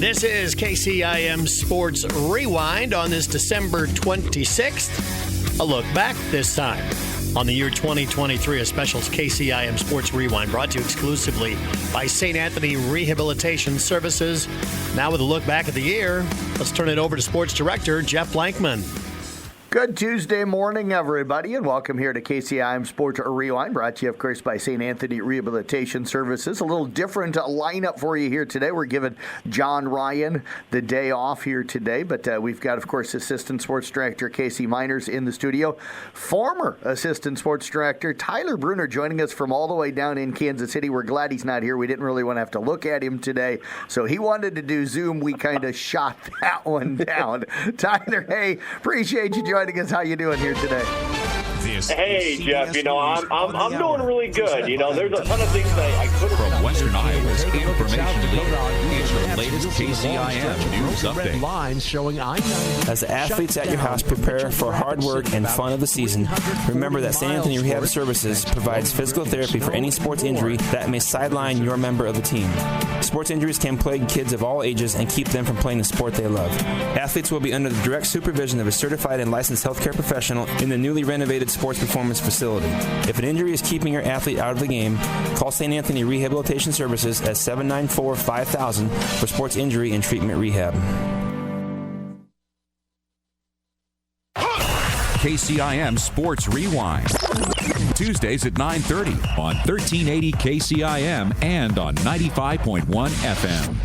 This is KCIM Sports Rewind on this December 26th. A look back this time on the year 2023. A special KCIM Sports Rewind brought to you exclusively by St. Anthony Rehabilitation Services. Now with a look back at the year, let's turn it over to Sports Director Jeff Blankman. Good Tuesday morning, everybody, and welcome here to KCIM Sports Rewind, brought to you, of course, by St. Anthony Rehabilitation Services. A little different lineup for you here today. We're giving John Ryan the day off here today, but we've got, of course, Assistant Sports Director Casey Miners in the studio. Former Assistant Sports Director Tyler Bruner joining us from all the way down in Kansas City. We're glad he's not here. We didn't really want to have to look at him today, so he wanted to do Zoom. We kind of shot that one down. Tyler, hey, appreciate you joining us. How you doing here today? Hey, Jeff, I'm doing really good. There's a ton of things I could have From Western Iowa's information leader, it's your latest KCIM news update. As the athletes at your house prepare for hard work and fun of the season, remember that St. Anthony Rehab Services provides physical therapy for any sports injury that may sideline your member of the team. Sports injuries can plague kids of all ages and keep them from playing the sport they love. Athletes will be under the direct supervision of a certified and licensed healthcare professional in the newly renovated sports performance facility. If an injury is keeping your athlete out of the game, call St. Anthony Rehabilitation Services at 794-5000 for sports injury and treatment rehab. KCIM Sports Rewind. Tuesdays at 9:30 on 1380 KCIM and on 95.1 FM.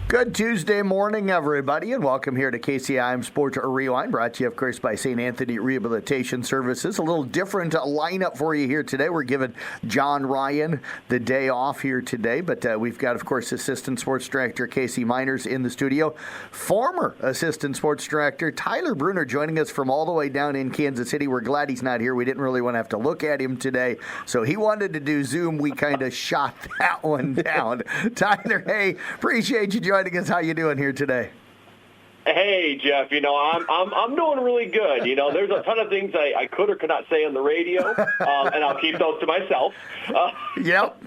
Good Tuesday morning, everybody, and welcome here to KCIM Sports Rewind, brought to you, of course, by St. Anthony Rehabilitation Services. A little different lineup for you here today. We're giving John Ryan the day off here today, but we've got, of course, Assistant Sports Director Casey Miners in the studio. Former Assistant Sports Director Tyler Bruner joining us from all the way down in Kansas City. We're glad he's not here. We didn't really want to have to look at him today, so he wanted to do Zoom. We kind of shot that one down. Tyler, hey, appreciate you joining us. How you doing here today? Hey, Jeff, I'm doing really good. There's a ton of things I could or could not say on the radio, and I'll keep those to myself. Yep.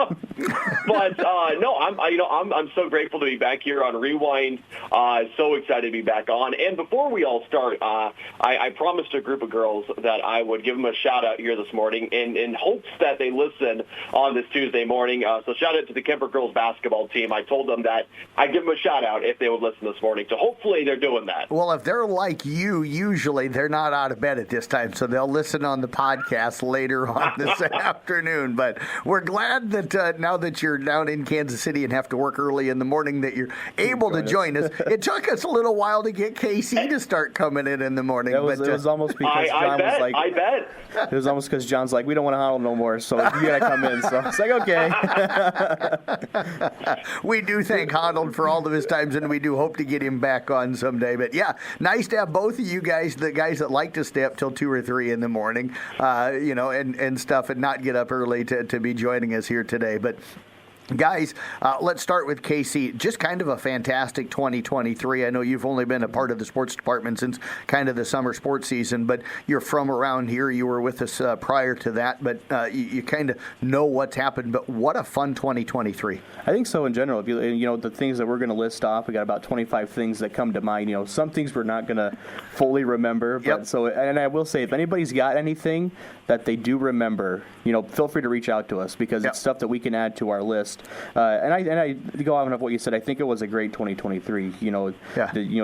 But no, I'm so grateful to be back here on Rewind. So excited to be back on. And before we all start, I promised a group of girls that I would give them a shout out here this morning in hopes that they listen on this Tuesday morning. So shout out to the Kemper girls basketball team. I told them that I'd give them a shout out if they would listen this morning. So hopefully they're doing that. Well, if they're like you, usually they're not out of bed at this time, so they'll listen on the podcast later on this afternoon. But we're glad that now that you're down in Kansas City and have to work early in the morning that you're able to join us. It took us a little while to get KC to start coming in the morning. It was almost because John was like, I bet. It was almost because John's like, we don't want to huddle no more, so you got to come in. So it's like, okay. We do thank Honnold for all of his times, and we do hope to get him back on someday. But yeah, nice to have both of you guys, the guys that like to stay up till 2 or 3 in the morning, and stuff, and not get up early to be joining us here today. But guys, let's start with KC. Just kind of a fantastic 2023. I know you've only been a part of the sports department since kind of the summer sports season, but you're from around here. You were with us prior to that, but you kind of know what's happened. But what a fun 2023. I think so in general. If you the things that we're going to list off, we got about 25 things that come to mind. Some things we're not going to fully remember. But Yep. So, and I will say, if anybody's got anything that they do remember, feel free to reach out to us because Yep. it's stuff that we can add to our list. And I go on with what you said. I think it was a great 2023.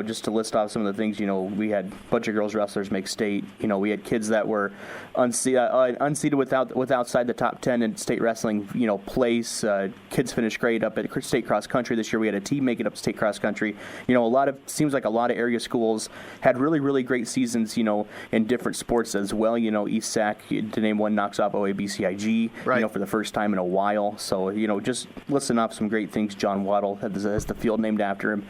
Just to list off some of the things. We had a bunch of girls wrestlers make state. We had kids that were unseated with outside the top 10 in state wrestling. Place. Kids finished great up at state cross country this year. We had a team make it up state cross country. Seems like a lot of area schools had really, really great seasons. In different sports as well. East Sac, to name one, knocks off OABCIG. Right. For the first time in a while. So just listen off some great things. John Waddle has the field named after him,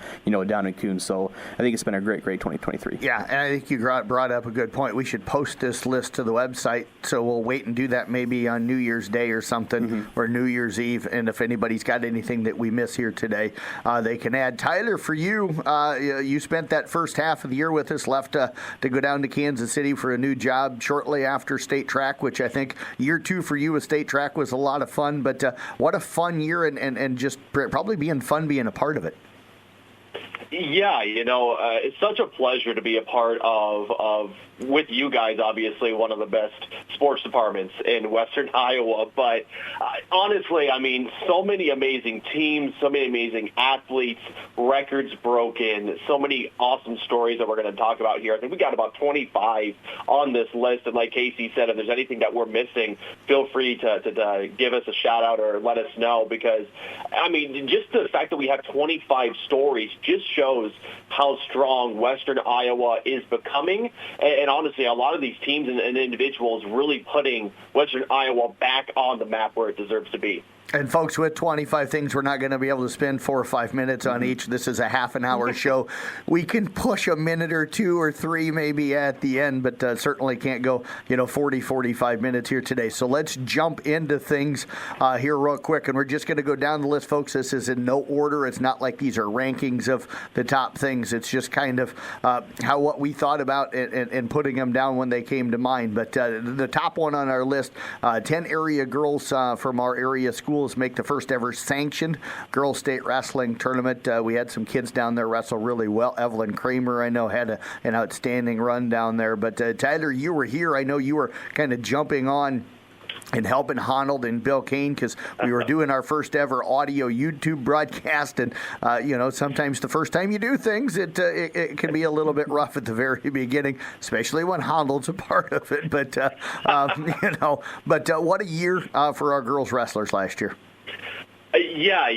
down in Coon. So I think it's been a great 2023. Yeah, and I think you brought up a good point. We should post this list to the website, so we'll wait and do that maybe on New Year's Day or something, or New Year's Eve. And if anybody's got anything that we miss here today, they can add. Tyler, for you, you spent that first half of the year with us, left to go down to Kansas City for a new job shortly after state track, which I think year 2 for you with state track was a lot of fun. But what a fun year and just probably being fun being a part of it. Yeah, it's such a pleasure to be a part of with you guys, obviously one of the best sports departments in Western Iowa. But honestly, I mean, so many amazing teams, so many amazing athletes, records broken, so many awesome stories that we're going to talk about here. I think we got about 25 on this list. And like Casey said, if there's anything that we're missing, feel free to give us a shout out or let us know, because, I mean, just the fact that we have 25 stories just shows how strong Western Iowa is becoming. And honestly, a lot of these teams and individuals really putting Western Iowa back on the map where it deserves to be. And folks, with 25 things, we're not going to be able to spend 4 or 5 minutes on each. This is a half an hour show. We can push a minute or 2 or 3 maybe at the end, but certainly can't go 40, 45 minutes here today. So let's jump into things here real quick, and we're just going to go down the list, folks. This is in no order. It's not like these are rankings of the top things. It's just kind of what we thought about and putting them down when they came to mind. But the top one on our list, 10 area girls from our area schools make the first ever sanctioned girls state wrestling tournament. We had some kids down there wrestle really well. Evelyn Kramer, I know, had an outstanding run down there. But Tyler, you were here. I know you were kind of jumping on and helping Honnold and Bill Kane, because we were doing our first ever audio YouTube broadcast. And, sometimes the first time you do things, it can be a little bit rough at the very beginning, especially when Honnold's a part of it. But, what a year for our girls wrestlers last year. Yeah,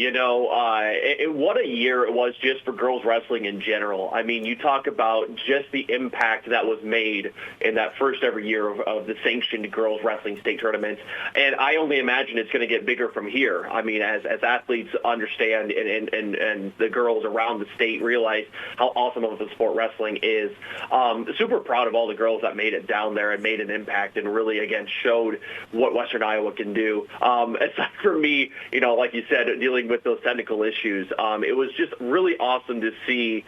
what a year it was just for girls wrestling in general. I mean, you talk about just the impact that was made in that first ever year of the sanctioned girls wrestling state tournaments. And I only imagine it's going to get bigger from here. I mean, as athletes understand and the girls around the state realize how awesome of a sport wrestling is. Super proud of all the girls that made it down there and made an impact and really, again, showed what Western Iowa can do. Aside from me, like you said, dealing with those technical issues, it was just really awesome to see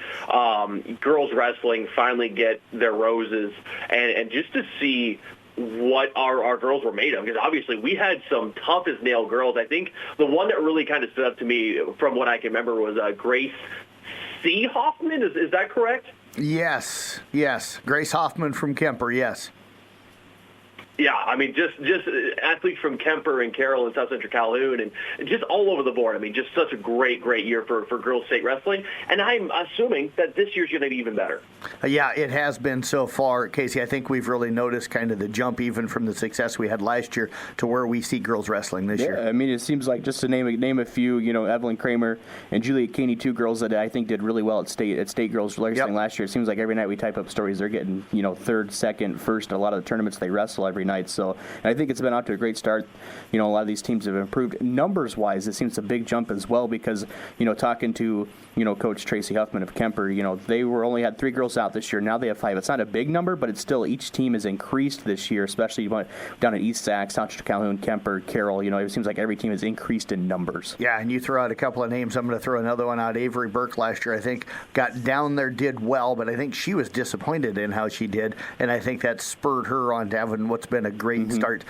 girls wrestling finally get their roses and just to see what our girls were made of, because obviously we had some tough as nail girls. I think the one that really kind of stood up to me from what I can remember was Grace C. Hoffman. Is that correct? Yes. Grace Hoffman from Kemper, yes. Yeah, I mean, just athletes from Kemper and Carroll and South Central Calhoun and just all over the board. I mean, just such a great year for girls state wrestling. And I'm assuming that this year's going to be even better. Yeah, it has been so far, Casey. I think we've really noticed kind of the jump even from the success we had last year to where we see girls wrestling this year. I mean, it seems like, just to name a few, Evelyn Kramer and Juliet Caney, two girls that I think did really well at state girls wrestling last year. It seems like every night we type up stories, they're getting, third, second, first in a lot of the tournaments they wrestle every night. So and I think it's been out to a great start. A lot of these teams have improved numbers-wise. It seems a big jump as well because, talking to, Coach Tracy Huffman of Kemper, they only had 3 girls out this year. Now they have 5. It's not a big number, but it's still, each team has increased this year, especially down at East Sac, South Central Calhoun, Kemper, Carroll. It seems like every team has increased in numbers. Yeah, and you throw out a couple of names. I'm going to throw another one out. Avery Burke last year, I think, got down there, did well, but I think she was disappointed in how she did, and I think that spurred her on to having what's been a great start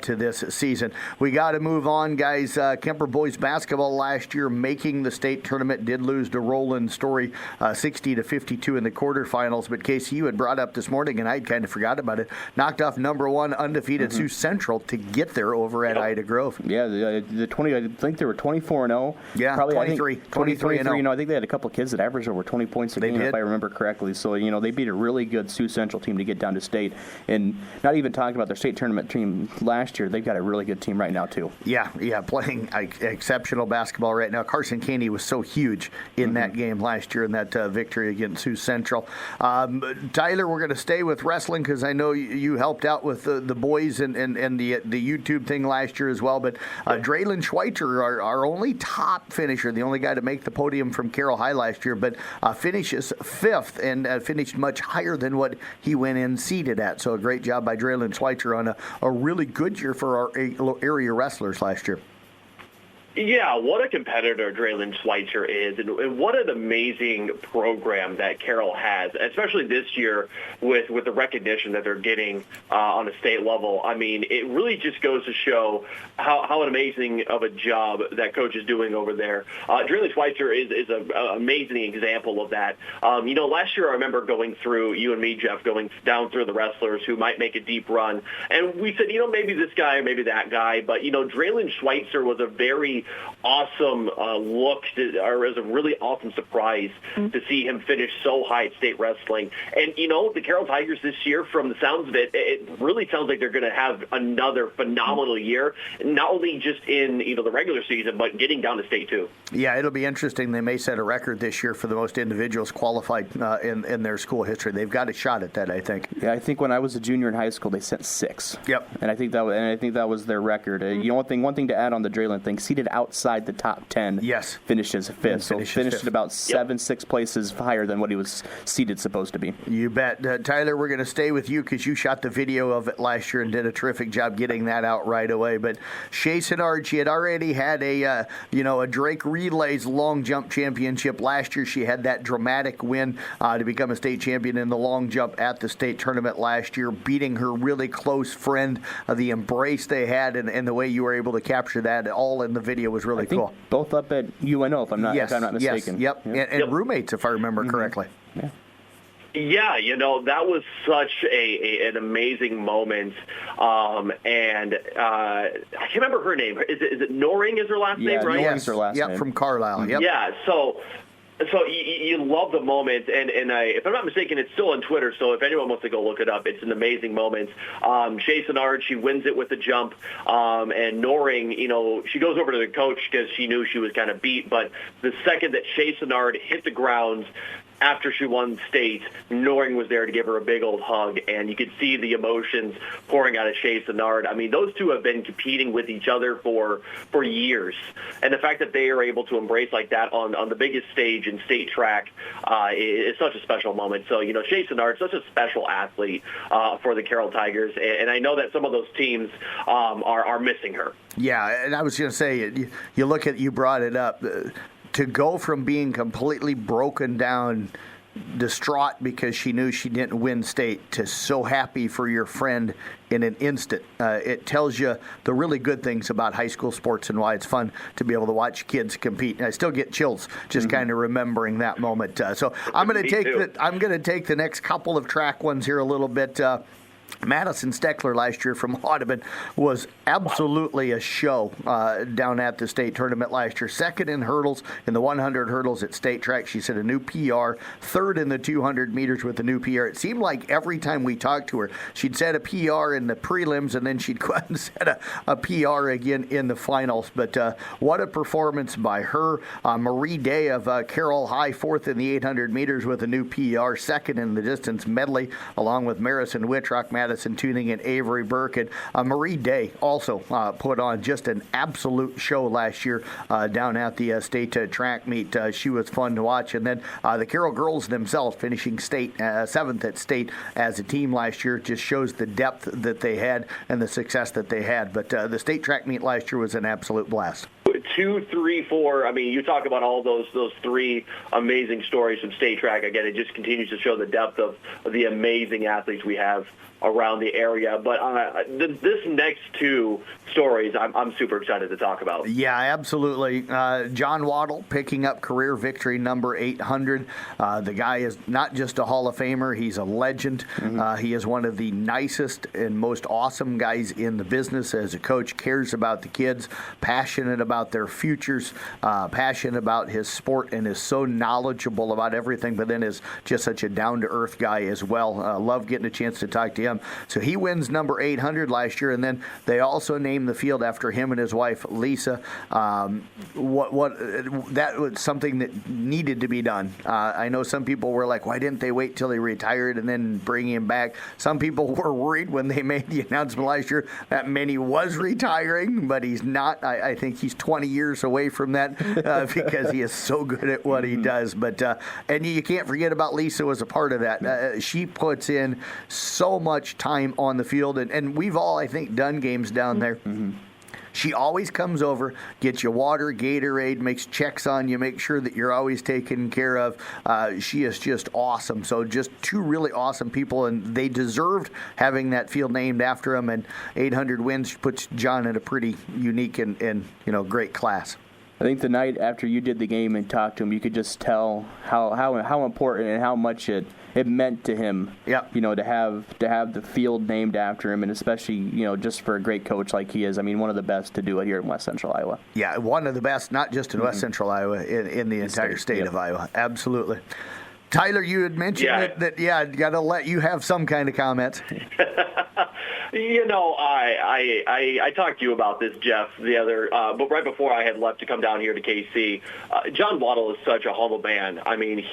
to this season. We got to move on, guys. Kemper boys basketball last year making the state tournament did lose to Roland Story 60-52 in the quarterfinals. But Casey, you had brought up this morning, and I'd kind of forgot about it. Knocked off number 1 undefeated Sioux Central to get there over at Ida Grove. Yeah, the 20. I think they were 24-0. Yeah, probably 23-0. I think they had a couple of kids that averaged over 20 points a game, if I remember correctly. So they beat a really good Sioux Central team to get down to state. And not even talking about their state tournament team last year, they've got a really good team right now too. Yeah, playing exceptional basketball right now. Carson Caney was so huge in that game last year in that victory against Sioux Central. Tyler, we're going to stay with wrestling because I know you helped out with the boys and the YouTube thing last year as well. But Draylon Schweitzer, our only top finisher, the only guy to make the podium from Carroll High last year, but finishes 5th and finished much higher than what he went in seeded at. So a great job by Draylon Schweitzer on a really good year for our area wrestlers last year. Yeah, what a competitor Draylon Schweitzer is, and what an amazing program that Carroll has, especially this year with the recognition that they're getting on a state level. I mean, it really just goes to show how amazing of a job that coach is doing over there. Draylon Schweitzer is an amazing example of that. Last year I remember going through, you and me, Jeff, going down through the wrestlers who might make a deep run, and we said, maybe this guy or maybe that guy, but, Draylon Schweitzer was a very awesome look, or as a really awesome surprise to see him finish so high at state wrestling. And, the Carroll Tigers this year, from the sounds of it, it really sounds like they're going to have another phenomenal year, not only just in, the regular season, but getting down to state too. Yeah, it'll be interesting. They may set a record this year for the most individuals qualified in their school history. They've got a shot at that, I think. Yeah, I think when I was a junior in high school, they sent 6. Yep. And I think that was their record. One thing to add on the Draylon thing, seated outside the top 10. Yes. Finished as a 5th. So finished at about 6 places higher than what he was seated supposed to be. You bet. Tyler, we're going to stay with you because you shot the video of it last year and did a terrific job getting that out right away. But Shea Sinnard, she had already had a Drake Relays long jump championship last year. She had that dramatic win to become a state champion in the long jump at the state tournament last year, beating her really close friend. The embrace they had and the way you were able to capture that all in the video was really cool. Both up at UNO, if I'm not mistaken. Yes, yep. And roommates, if I remember correctly. Yeah. Yeah, that was such an amazing moment. And I can't remember her name. Is it Noring is her last name, right? Noring's her last name. Yep, from Carlisle. Yep. Yeah, so you love the moment, and if I'm not mistaken, it's still on Twitter, so if anyone wants to go look it up, it's an amazing moment. Shea Sinnard, she wins it with the jump, and Noring, she goes over to the coach because she knew she was kind of beat, but the second that Shea Sinnard hit the ground, after she won state, Noring was there to give her a big old hug, and you could see the emotions pouring out of Shea Sinnard. I mean, those two have been competing with each other for years, and the fact that they are able to embrace like that on the biggest stage in state track is such a special moment. So, Shea Sinnard, such a special athlete for the Carroll Tigers, and I know that some of those teams are missing her. Yeah, and I was going to say, you brought it up, to go from being completely broken down, distraught because she knew she didn't win state, to so happy for your friend in an instant. It tells you the really good things about high school sports and why it's fun to be able to watch kids compete. And I still get chills just kind of remembering that moment. So I'm going to take the next couple of track ones here a little bit. Madison Steckler last year from Audubon was absolutely a show down at the state tournament last year. Second in hurdles, in the 100 hurdles at state track. She set a new PR. Third in the 200 meters with a new PR. It seemed like every time we talked to her, she'd set a PR in the prelims and then she'd go out and set a PR again in the finals. But what a performance by her. Marie Day of Carroll High, fourth in the 800 meters with a new PR. Second in the distance medley, along with Marison Whitrock, Madison Tuning, and Avery Burke. And Marie Day also put on just an absolute show last year down at the state track meet. She was fun to watch. And then the Carroll girls themselves finishing state seventh at state as a team last year just shows the depth that they had and the success that they had. But the state track meet last year was an absolute blast. 2, 3, 4. I mean, you talk about all those three amazing stories from state track. Again, it just continues to show the depth of the amazing athletes we have around the area. But this next two stories, I'm super excited to talk about. Yeah, absolutely. John Waddle picking up career victory number 800. The guy is not just a Hall of Famer, he's a legend. He is one of the nicest and most awesome guys in the business as a coach, cares about the kids, passionate about their futures, passionate about his sport, and is so knowledgeable about everything, but then is just such a down-to-earth guy as well. Love getting a chance to talk to him. So he wins number 800 last year, and then they also named the field after him and his wife, Lisa. That was something that needed to be done. I know some people were like, why didn't they wait till he retired and then bring him back? Some people were worried when they made the announcement last year that Manny was retiring, but he's not. I think he's 20 years away from that because he is so good at what he does. But and you can't forget about Lisa was a part of that. She puts in so much time on the field, and we've all, I think, done games down there. she always comes over, gets you water, Gatorade, makes checks on you, makes sure that you're always taken care of. She is just awesome. So just two really awesome people, and they deserved having that field named after them. And 800 wins puts John in a pretty unique and great class. I think the night after you did the game and talked to him, you could just tell how important and how much it meant to him. Yep. To have the field named after him, and especially just for a great coach like he is. I mean, one of the best to do it here in West Central Iowa. Yeah, one of the best, not just in West Central Iowa, in the entire state of Iowa. Absolutely. Tyler, you had mentioned that got to let you have some kind of comment. I talked to you about this, Jeff, but right before I had left to come down here to KC. John Waddle is such a humble man. I mean,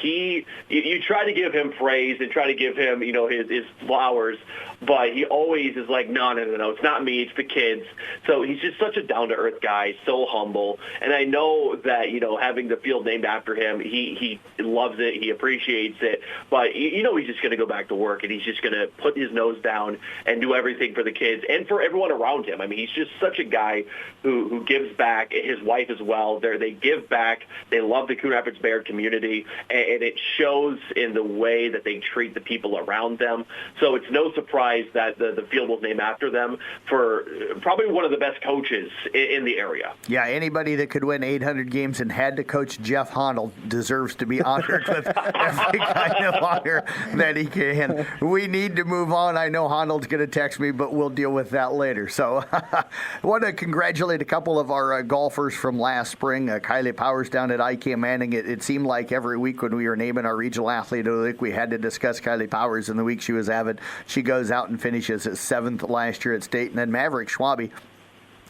you try to give him praise and try to give him, his flowers, but he always is like, no, it's not me, it's the kids. So he's just such a down-to-earth guy, so humble. And I know that, having the field named after him, he loves it, he appreciates it, but he's just going to go back to work, and he's just going to put his nose down and do everything for the kids and for everyone around him. I mean, he's just such a guy who gives back. His wife as well. They give back. They love the Coon Rapids Bayard community, and it shows in the way that they treat the people around them. So it's no surprise that the field was named after them for probably one of the best coaches in the area. Yeah, anybody that could win 800 games and had to coach Jeff Honnold deserves to be honored with every kind of honor that he can. We need to move on. I know Honnold's going to text me, but we'll deal with that later. So I want to congratulate a couple of our golfers from last spring. Kylie Powers down at IKM Manning. It seemed like every week when we were naming our regional athlete of the week, we had to discuss Kylie Powers. In the week she was avid, she goes out and finishes at 7th last year at state. And then Maverick Schwabe,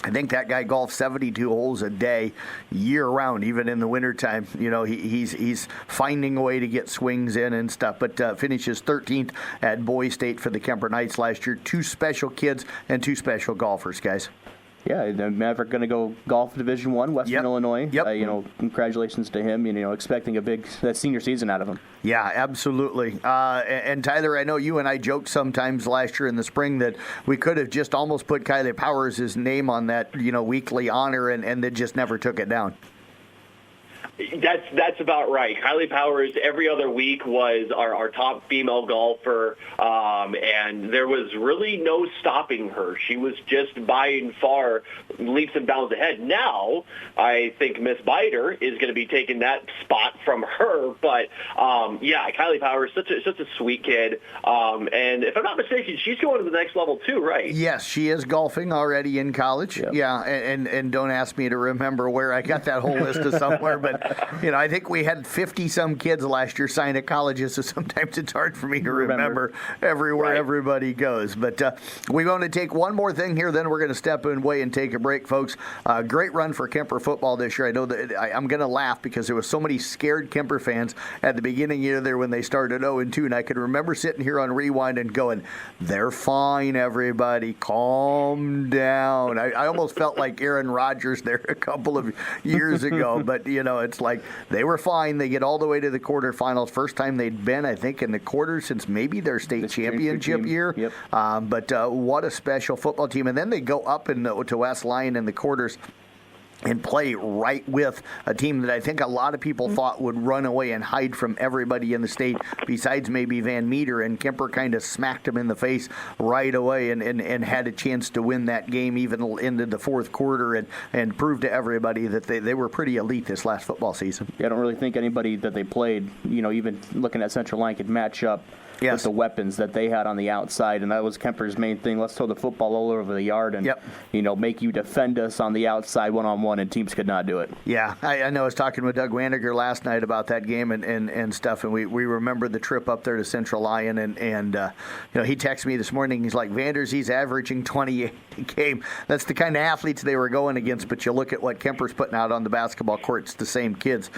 I think that guy golfs 72 holes a day, year-round, even in the wintertime. He's finding a way to get swings in and stuff, but finishes 13th at Bowie State for the Kemper Knights last year. Two special kids and two special golfers, guys. Yeah, Maverick going to go golf Division I, Western Illinois. Yep. Congratulations to him. Expecting a big senior season out of him. Yeah, absolutely. And Tyler, I know you and I joked sometimes last year in the spring that we could have just almost put Kylie Powers' name on that, weekly honor, and they just never took it down. That's about right. Kylie Powers every other week was our top female golfer, and there was really no stopping her. She was just by and far leaps and bounds ahead. Now, I think Miss Biter is going to be taking that spot from her. But Kylie Powers, such a sweet kid, and if I'm not mistaken, she's going to the next level too, right? Yes, she is golfing already in college. Yep. Yeah, and don't ask me to remember where I got that whole list of somewhere, but. I think we had 50-some kids last year sign at colleges, so sometimes it's hard for me to remember everywhere everybody goes. But we're going to take one more thing here, then we're going to step away and take a break, folks. Great run for Kemper football this year. I know that I'm going to laugh because there was so many scared Kemper fans at the beginning of there when they started 0-2, and I can remember sitting here on Rewind and going, they're fine, everybody. Calm down. I almost felt like Aaron Rodgers there a couple of years ago, but, it's like they were fine. They get all the way to the quarterfinals. First time they'd been, I think, in the quarters since maybe their state championship year. Yep. But what a special football team. And then they go up to West Lyon in the quarters and play right with a team that I think a lot of people thought would run away and hide from everybody in the state besides maybe Van Meter, and Kemper kind of smacked them in the face right away and had a chance to win that game even into the fourth quarter and prove to everybody that they were pretty elite this last football season. Yeah, I don't really think anybody that they played, even looking at Central Line, could match up with the weapons that they had on the outside, and that was Kemper's main thing. Let's throw the football all over the yard and make you defend us on the outside one-on-one, and teams could not do it. Yeah, I know I was talking with Doug Waniger last night about that game and stuff, and we remember the trip up there to Central Lyon, and he texted me this morning. He's like, Vanders, he's averaging 28 a game. That's the kind of athletes they were going against, but you look at what Kemper's putting out on the basketball court, it's the same kids.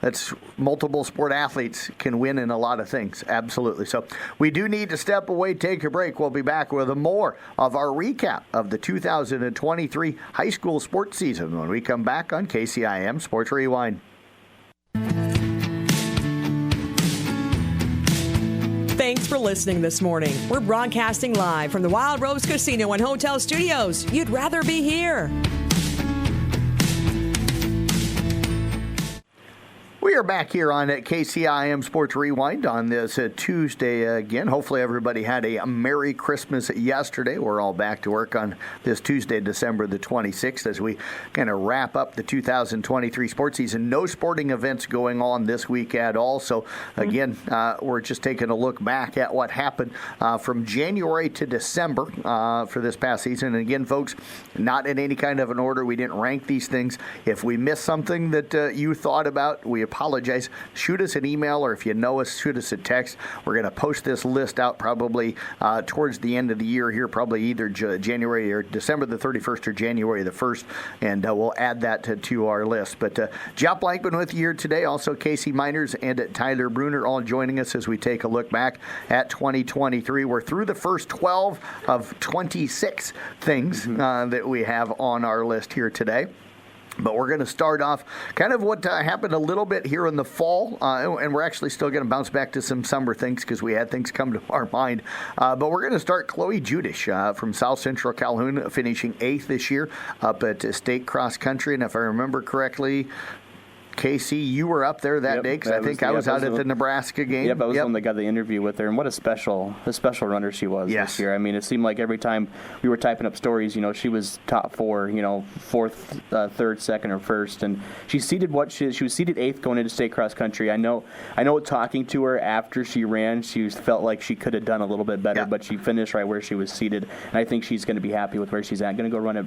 That's multiple sport athletes can win in a lot of things. Absolutely. So we do need to step away, take a break. We'll be back with more of our recap of the 2023 high school sports season when we come back on KCIM Sports Rewind. Thanks for listening this morning. We're broadcasting live from the Wild Rose Casino and Hotel Studios. You'd rather be here. We are back here on KCIM Sports Rewind on this Tuesday again. Hopefully everybody had a Merry Christmas yesterday. We're all back to work on this Tuesday, December the 26th, as we kind of wrap up the 2023 sports season. No sporting events going on this week at all. So, again, we're just taking a look back at what happened from January to December for this past season. And again, folks, not in any kind of an order. We didn't rank these things. If we missed something that you thought about, we apologize. Shoot us an email, or if you know us, shoot us a text. We're going to post this list out probably towards the end of the year here, probably either January or December the 31st or January the 1st, and we'll add that to our list. But Jeff Blankman with you here today, also Casey Miners and Tyler Bruner all joining us as we take a look back at 2023. We're through the first 12 of 26 things that we have on our list here today. But we're going to start off kind of what happened a little bit here in the fall, and we're actually still going to bounce back to some summer things because we had things come to our mind. But we're going to start Chloe Judish from South Central Calhoun, finishing 8th this year up at state cross country. And if I remember correctly, Casey, you were up there that day because I think I was out at the Nebraska game. Yep, I was the one that got the interview with her, and what a special runner she was this year. I mean, it seemed like every time we were typing up stories, she was top 4, fourth, third, second, or first, and she seated she was seated 8th going into state cross country. I know. Talking to her after she ran, she felt like she could have done a little bit better, but she finished right where she was seated, and I think she's going to be happy with where she's at. Going to go run at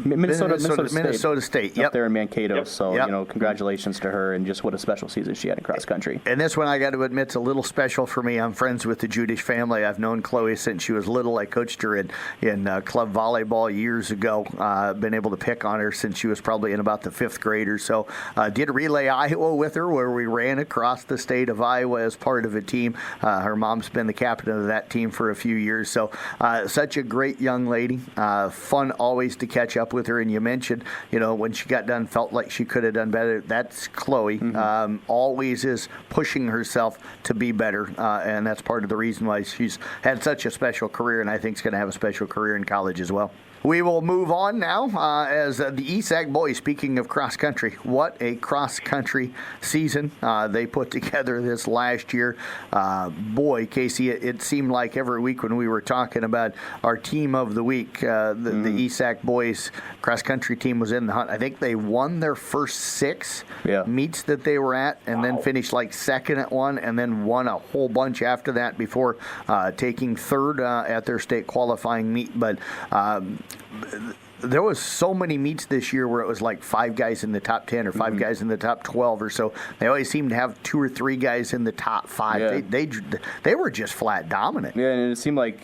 Minnesota State. Up there in Mankato. So, congratulations to her, and just what a special season she had in cross country. And this one, I got to admit, it's a little special for me. I'm friends with the Judish family. I've known Chloe since she was little. I coached her in club volleyball years ago. Been able to pick on her since she was probably in about the 5th grade or so. Did Relay Iowa with her, where we ran across the state of Iowa as part of a team. Her mom's been the captain of that team for a few years. So such a great young lady. Fun always to catch up with her. And you mentioned, when she got done, felt like she could have done better. That's Chloe. Always is pushing herself to be better. And that's part of the reason why she's had such a special career, and I think is going to have a special career in college as well. We will move on now as the ESAC boys, speaking of cross-country. What a cross-country season they put together this last year. Boy, Casey, it seemed like every week when we were talking about our team of the week, the ESAC boys cross-country team was in the hunt. I think they won their first 6 meets that they were at, and then finished like second at one, and then won a whole bunch after that before taking third at their state qualifying meet. But there was so many meets this year where it was like 5 guys in the top 10 or 5 guys in the top 12 or so. They always seemed to have 2 or 3 guys in the top 5. They were just flat dominant. Yeah, and it seemed like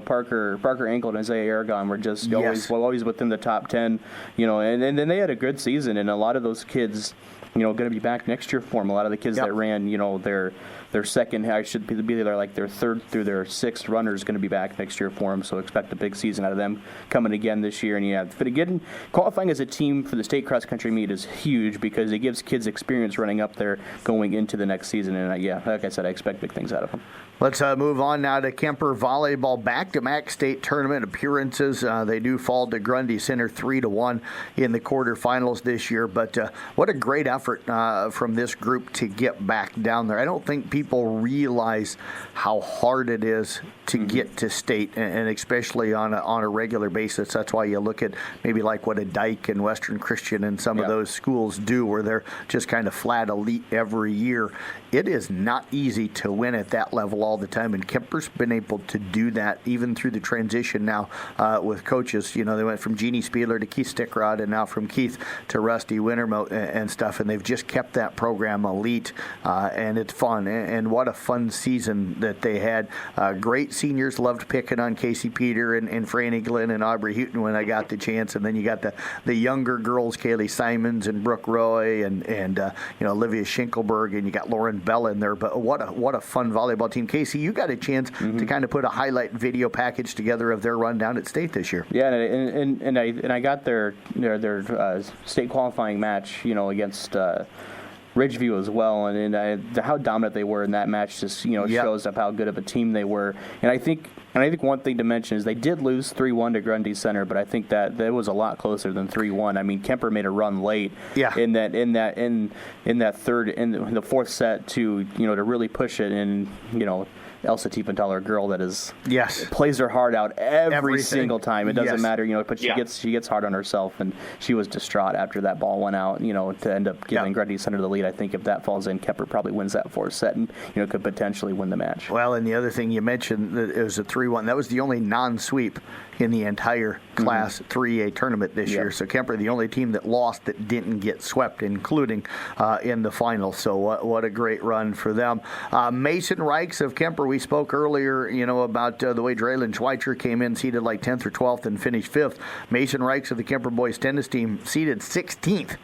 Parker Ankle and Isaiah Aragon were just always within the top 10. And then they had a good season, and a lot of those kids, going to be back next year for them. A lot of the kids that ran, their second, I should be there, like their 3rd through their 6th runners going to be back next year for them. So expect a big season out of them coming again this year. And but again, qualifying as a team for the state cross country meet is huge because it gives kids experience running up there going into the next season. And like I said, I expect big things out of them. Let's move on now to Kemper volleyball. Back-to-back state tournament appearances. They do fall to Grundy Center 3-1 in the quarterfinals this year. But what a great effort from this group to get back down there. I don't think people realize how hard it is to get to state, and especially on a regular basis. That's why you look at maybe like what a Dyke and Western Christian and some of those schools do, where they're just kind of flat elite every year. It is not easy to win at that level all the time, and Kemper's been able to do that even through the transition now with coaches. They went from Jeannie Spieler to Keith Stickrod, and now from Keith to Rusty Wintermote and stuff, and they've just kept that program elite, and it's fun. And what a fun season that they had. Great seniors, loved picking on Casey Peter and Franny Glenn and Aubrey Houghton when I got the chance, and then you got the younger girls, Kaylee Simons and Brooke Roy and Olivia Schinkelberg, and you got Lauren Bell in there. But what a fun volleyball team. Casey, you got a chance to kind of put a highlight video package together of their run down at state this year. Yeah, and I got their state qualifying match, against Ridgeview as well, and how dominant they were in that match just shows up how good of a team they were. And I think one thing to mention is they did lose 3-1 to Grundy Center, but I think that was a lot closer than 3-1. I mean, Kemper made a run late in the fourth set to really push it, and Elsa Tiefenthaler, a girl that plays her heart out every single time. It doesn't matter, but she gets hard on herself, and she was distraught after that ball went out, to end up giving Grundy Center the lead. I think if that falls in, Kemper probably wins that fourth set and could potentially win the match. Well, and the other thing you mentioned, that it was a 3-1. That was the only non-sweep in the entire Class 3A tournament this year. So Kemper, the only team that lost that didn't get swept, including in the final. So what a great run for them. Mason Reichs of Kemper, we spoke earlier, about the way Draylen Schweitzer came in, seeded like 10th or 12th, and finished 5th. Mason Reichs of the Kemper boys tennis team seeded 16th.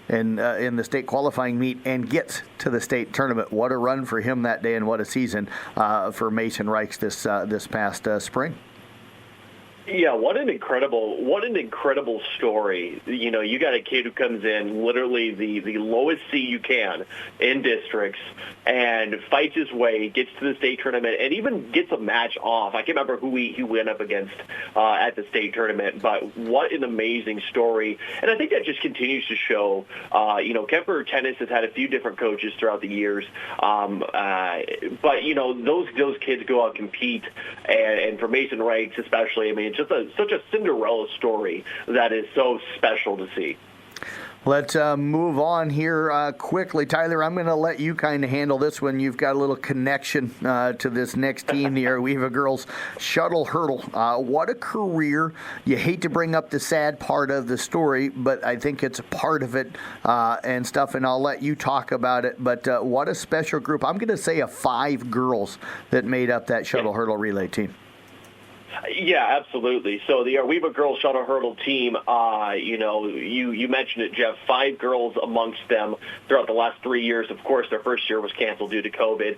In the state qualifying meet and gets to the state tournament. What a run for him that day, and what a season for Mason Reichs this past spring. Yeah, what an incredible story. You got a kid who comes in literally the lowest seed you can in districts and fights his way, gets to the state tournament, and even gets a match off. I can't remember who he went up against at the state tournament, but what an amazing story. And I think that just continues to show, Kemper tennis has had a few different coaches throughout the years, but, those kids go out and compete, and for Mason Reichs especially, I mean, it's just such a Cinderella story that is so special to see. Let's move on here quickly. Tyler, I'm going to let you kind of handle this one. You've got a little connection to this next team, the Arweva girls shuttle hurdle. What a career. You hate to bring up the sad part of the story, but I think it's a part of it and stuff, and I'll let you talk about it. But what a special group. I'm going to say 5 girls that made up that shuttle hurdle relay team. Yeah, absolutely. So the Arweva girls shuttle hurdle team, you mentioned it, Jeff, 5 girls amongst them throughout the last 3 years. Of course, their first year was canceled due to COVID.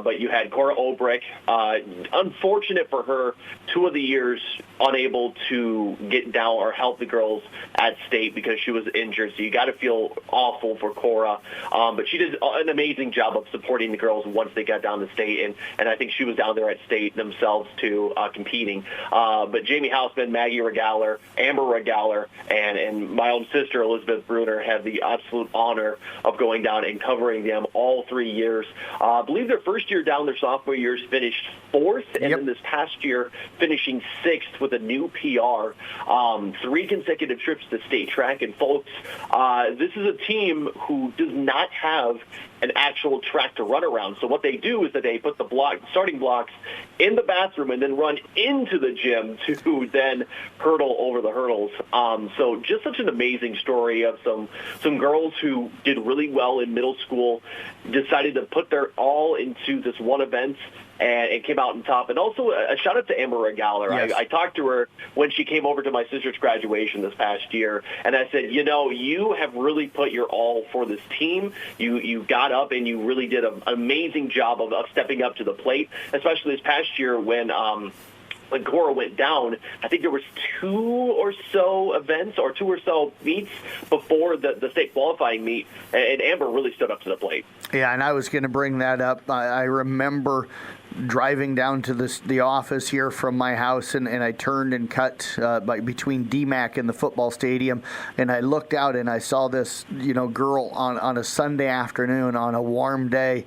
But you had Cora Obrick. Unfortunate for her, 2 of the years unable to get down or help the girls at state because she was injured. So you got to feel awful for Cora. But she did an amazing job of supporting the girls once they got down to state. And I think she was down there at state themselves to compete. But Jamie Hausman, Maggie Regaler, Amber Regaler, and my own sister, Elizabeth Bruner, had the absolute honor of going down and covering them all 3 years. I believe their first year down, their sophomore years, finished 4th, and then this past year finishing 6th with a new PR. 3 consecutive trips to state track. And folks, this is a team who does not have an actual track to run around. So what they do is that they put the starting blocks in the bathroom and then run into the gym to then hurdle over the hurdles. So just such an amazing story of some girls who did really well in middle school, decided to put their all into this one event, and it came out on top. And also a shout out to Amber Regaler. Yes. I talked to her when she came over to my sister's graduation this past year, and I said, you have really put your all for this team. You got up and you really did an amazing job of stepping up to the plate, especially this past year when Cora went down. I think there was 2 or so events or 2 or so meets before the state qualifying meet, and Amber really stood up to the plate. Yeah, and I was going to bring that up. I remember driving down to the office here from my house, and I turned and cut between DMAC and the football stadium, and I looked out and I saw this girl on a Sunday afternoon on a warm day,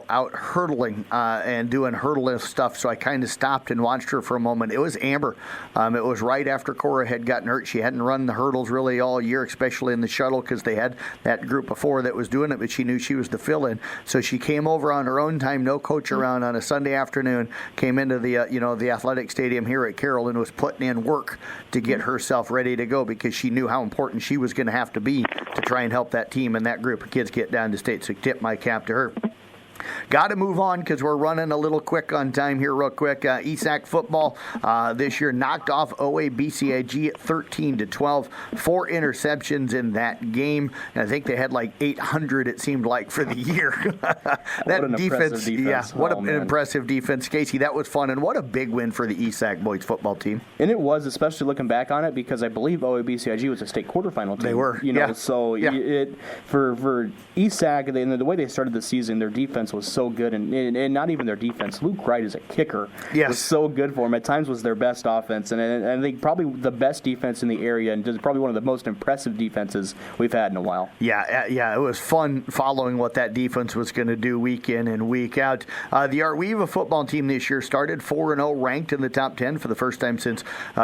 out hurdling and doing hurdling stuff. So I kind of stopped and watched her for a moment. It was Amber. It was right after Cora had gotten hurt. She hadn't run the hurdles really all year, especially in the shuttle, because they had that group before that was doing it, but she knew she was the fill-in. So she came over on her own time, no coach around, on a Sunday afternoon, came into the the athletic stadium here at Carroll and was putting in work to get herself ready to go, because she knew how important she was going to have to be to try and help that team and that group of kids get down to state. So tip my cap to her. Got to move on because we're running a little quick on time here real quick. ESAC football this year knocked off OABCIG at 13-12. 4 interceptions in that game. And I think they had like 800, it seemed like, for the year. That defense. Yeah, what an impressive defense. Casey, that was fun. And what a big win for the ESAC boys football team. And it was, especially looking back on it, because I believe OABCIG was a state quarterfinal team. They were. So for ESAC, and the way they started the season, their defense was so good, and not even their defense. Luke Wright is a kicker. Yes. Was so good for them. At times was their best offense, and I think probably the best defense in the area, and just probably one of the most impressive defenses we've had in a while. Yeah, it was fun following what that defense was going to do week in and week out. The Arweva football team this year started 4-0, ranked in the top 10 for the first time since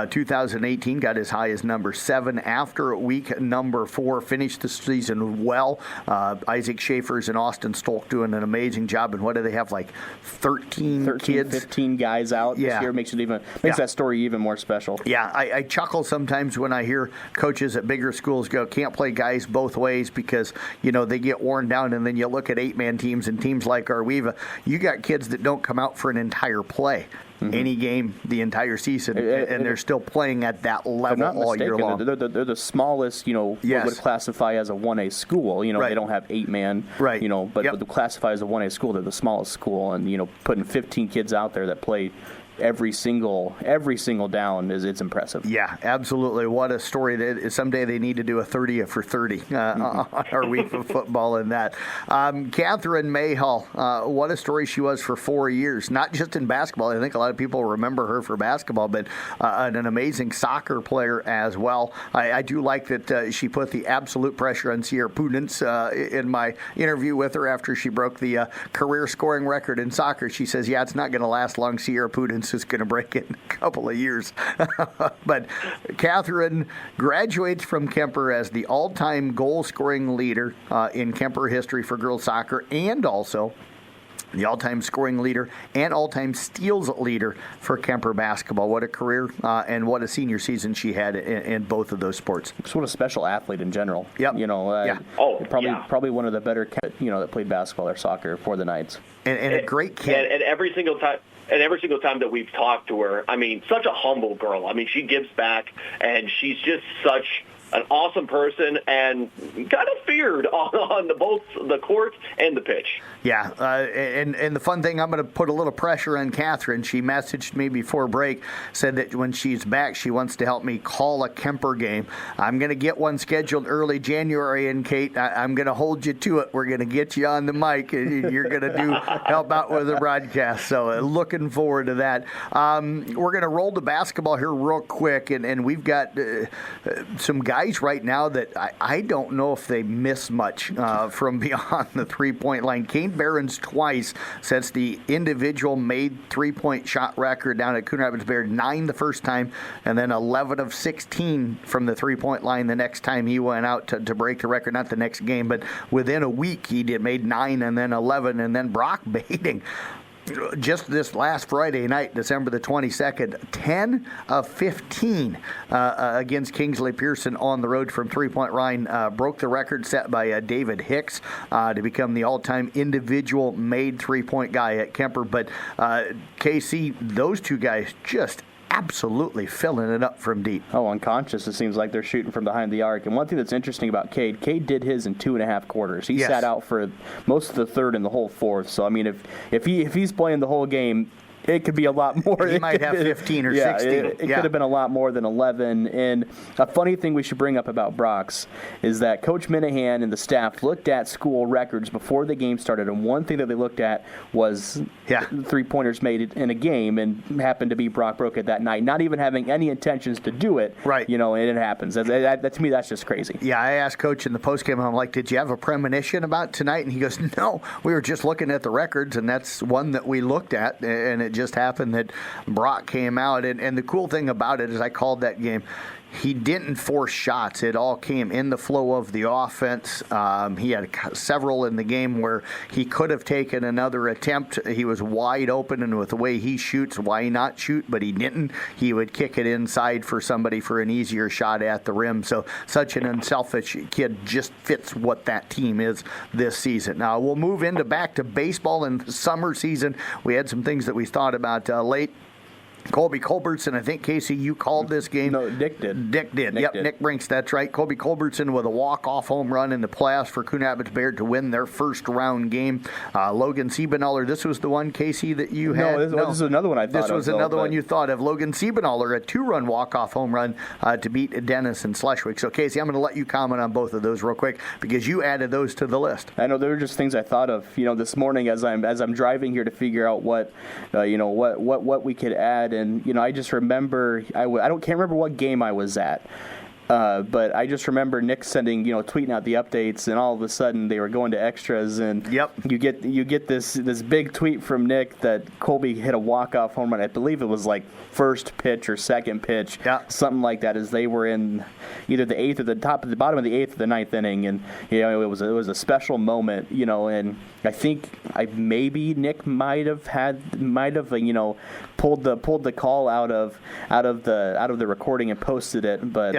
2018, got as high as number 7 after week number 4, finished the season well. Isaac Schaefer's and Austin Stolk doing an amazing job. And what do they have, like 13 kids? 15 guys out this year. Makes that story even more special. Yeah, I chuckle sometimes when I hear coaches at bigger schools go, can't play guys both ways because, they get worn down. And then you look at 8-man teams and teams like Arweva, you got kids that don't come out for an entire play. Mm-hmm. Any game the entire season, and they're still playing at that level all year long. They're the smallest, what would classify as a 1A school. They don't have 8-man, but would classify as a 1A school. They're the smallest school, and putting 15 kids out there that play every single down it's impressive. Yeah, absolutely. What a story. That someday they need to do a 30 for 30 on our week of football in that. Catherine Mayhall, what a story she was for 4 years, not just in basketball. I think a lot of people remember her for basketball, but an amazing soccer player as well. I do like that she put the absolute pressure on Sierra Pudens in my interview with her after she broke the career scoring record in soccer. She says, it's not going to last long. Sierra Pudens is going to break it in a couple of years. But Catherine graduates from Kemper as the all-time goal-scoring leader in Kemper history for girls soccer, and also the all-time scoring leader and all-time steals leader for Kemper basketball. What a career and what a senior season she had in both of those sports. Just what a special athlete in general. Yep. Probably one of the better that played basketball or soccer for the Knights. And a great kid. And every single time that we've talked to her, such a humble girl. She gives back, and she's just such an awesome person and kind of feared on both the court and the pitch. Yeah, and the fun thing, I'm going to put a little pressure on Catherine. She messaged me before break, said that when she's back, she wants to help me call a Kemper game. I'm going to get one scheduled early January, and Kate, I'm going to hold you to it. We're going to get you on the mic, and you're going to help out with the broadcast. So looking forward to that. We're going to roll to basketball here real quick, and we've got some guys right now that I don't know if they miss much from beyond the three-point line. Kane Barons twice sets the individual made three-point shot record down at Coon Rapids Bayard, 9 the first time, and then 11 of 16 from the three-point line the next time he went out to break the record. Not the next game, but within a week he made 9 and then 11, and then Brock Bading, just this last Friday night, December the 22nd, 10 of 15 against Kingsley Pearson on the road from three-point line. Broke the record set by David Hicks to become the all-time individual made three-point guy at Kemper. But KC, those two guys just absolutely filling it up from deep. Unconscious. It seems like they're shooting from behind the arc. And one thing that's interesting about Cade did his in 2.5 quarters. He sat out for most of the third and the whole fourth. So, if he's playing the whole game, it could be a lot more. He might have 15 or 16. It could have been a lot more than 11. And a funny thing we should bring up about Brock's is that Coach Minahan and the staff looked at school records before the game started, and one thing that they looked at was three-pointers made in a game, and happened to be Brock broke it that night, not even having any intentions to do it. Right. And it happens. That to me, that's just crazy. Yeah, I asked Coach in the postgame, I'm like, did you have a premonition about tonight? And he goes, no, we were just looking at the records, and that's one that we looked at, and it just happened that Brock came out. And the cool thing about it is I called that game. he didn't force shots. It all came in the flow of the offense. He had several in the game where he could have taken another attempt. He was wide open, and with the way he shoots, why not shoot? But he didn't. He would kick it inside for somebody for an easier shot at the rim. So such an unselfish kid, just fits what that team is this season. Now we'll move into back to baseball and summer season. We had some things that we thought about late. Colby Culbertson, I think, Casey, you called this game. No, Nick did. Nick did. Nick Brinks, that's right. Colby Culbertson with a walk-off home run in the playoffs for Coonabitz-Bayard to win their first-round game. Logan Siebenaller, this was the one, Casey, that you had? No, this is another one I thought of. This was another one you thought of. Logan Siebenaller, a 2-run walk-off home run to beat Dennis and Schleswig. So, Casey, I'm going to let you comment on both of those real quick because you added those to the list. I know they were just things I thought of, this morning as I'm driving here to figure out what we could add. And I just remember can't remember what game I was at. But I just remember Nick sending, tweeting out the updates, and all of a sudden they were going to extras, and you get this big tweet from Nick that Colby hit a walk-off home run. I believe it was like first pitch or second pitch, something like that, as they were in either the eighth or the bottom of the eighth or the ninth inning, and it was a special moment, and I think maybe Nick might have pulled the call out of the recording and posted it, but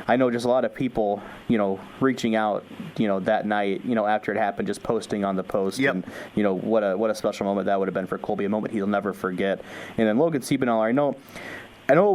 I know just a lot of people reaching out that night after it happened, just posting on the post, and what a special moment that would have been for Colby, a moment he'll never forget. And then Logan Siebenaller, I know it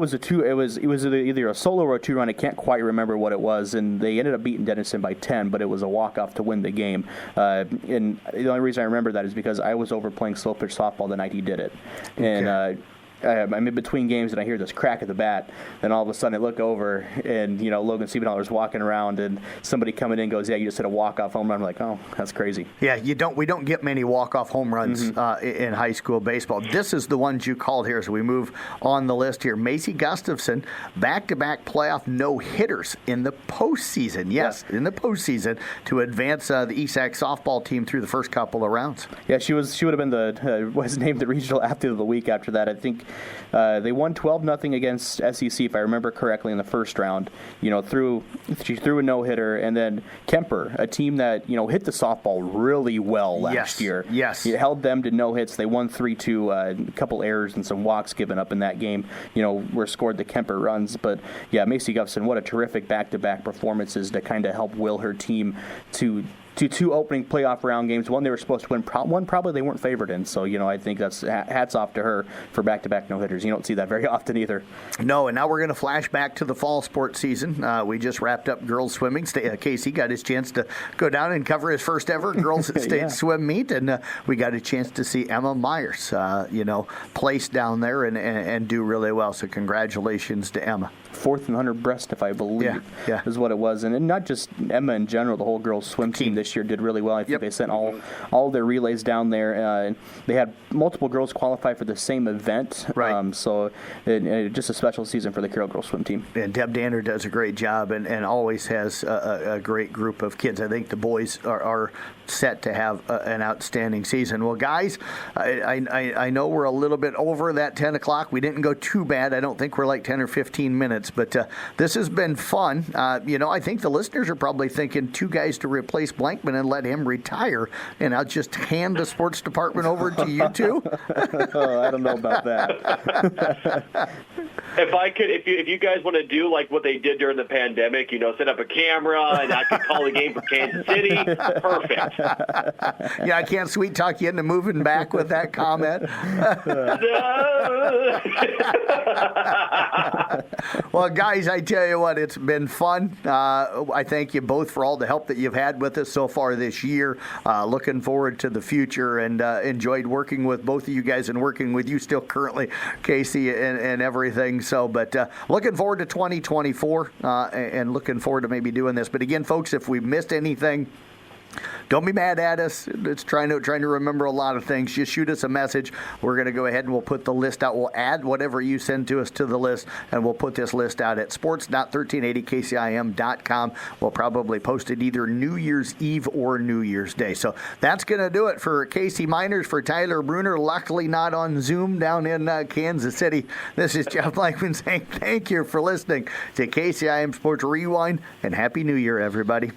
was either a solo or a 2-run. I can't quite remember what it was, and they ended up beating Denison by 10, but it was a walk-off to win the game. And the only reason I remember that is because I was over playing slow pitch softball the night he did it. And I'm in between games, and I hear this crack at the bat. Then all of a sudden, I look over, and Logan Siebenaller's walking around, and somebody coming in goes, "Yeah, you just hit a walk-off home run." I'm like, "Oh, that's crazy." Yeah, we don't get many walk-off home runs in high school baseball. This is the ones you called here, so we move on the list here. Macy Gustafson, back-to-back playoff no-hitters in the postseason. Yes, in the postseason to advance the ESAC softball team through the first couple of rounds. Yeah, she would have been was named the regional athlete of the week after that. I think they won 12-0 against SEC, if I remember correctly, in the first round. She threw a no-hitter, and then Kemper, a team that hit the softball really well last year. Yes, it held them to no hits. They won 3-2. A couple errors and some walks given up in that game. Were scored the Kemper runs. But yeah, Macy Gustafson, what a terrific back-to-back performances to kind of help will her team to two opening playoff round games. One they were supposed to win, one probably they weren't favored in. So, I think that's hats off to her for back-to-back no-hitters. You don't see that very often either. No, and now we're going to flash back to the fall sports season. We just wrapped up girls swimming. Casey got his chance to go down and cover his first ever girls state swim meet, and we got a chance to see Emma Myers, place down there and do really well. So congratulations to Emma. Fourth in 100 breast, if I believe, is what it was. And not just Emma in general, the whole girls swim team this year did really well. I think they sent all their relays down there. And they had multiple girls qualify for the same event. Right. So just a special season for the Carroll girls swim team. And Deb Danner does a great job and always has a great group of kids. I think the boys are set to have an outstanding season. Well, guys, I know we're a little bit over that 10 o'clock. We didn't go too bad. I don't think we're like 10 or 15 minutes, but this has been fun. I think the listeners are probably thinking 2 guys to replace Blankman and let him retire, and I'll just hand the sports department over to you two. I don't know about that. If you guys want to do like what they did during the pandemic, set up a camera and I could call the game for Kansas City, perfect. Yeah, I can't sweet talk you into moving back with that comment. Well, guys, I tell you what, it's been fun. I thank you both for all the help that you've had with us so far this year. Looking forward to the future, and enjoyed working with both of you guys and working with you still currently, Casey, and everything. So, but looking forward to 2024 and looking forward to maybe doing this. But again, folks, if we missed anything, don't be mad at us. It's trying to remember a lot of things. Just shoot us a message. We're going to go ahead and we'll put the list out. We'll add whatever you send to us to the list, and we'll put this list out at sports.1380kcim.com. We'll probably post it either New Year's Eve or New Year's Day. So that's going to do it for KC Miners, for Tyler Bruner, luckily not on Zoom down in Kansas City. This is Jeff Blankman saying thank you for listening to KCIM Sports Rewind, and Happy New Year, everybody.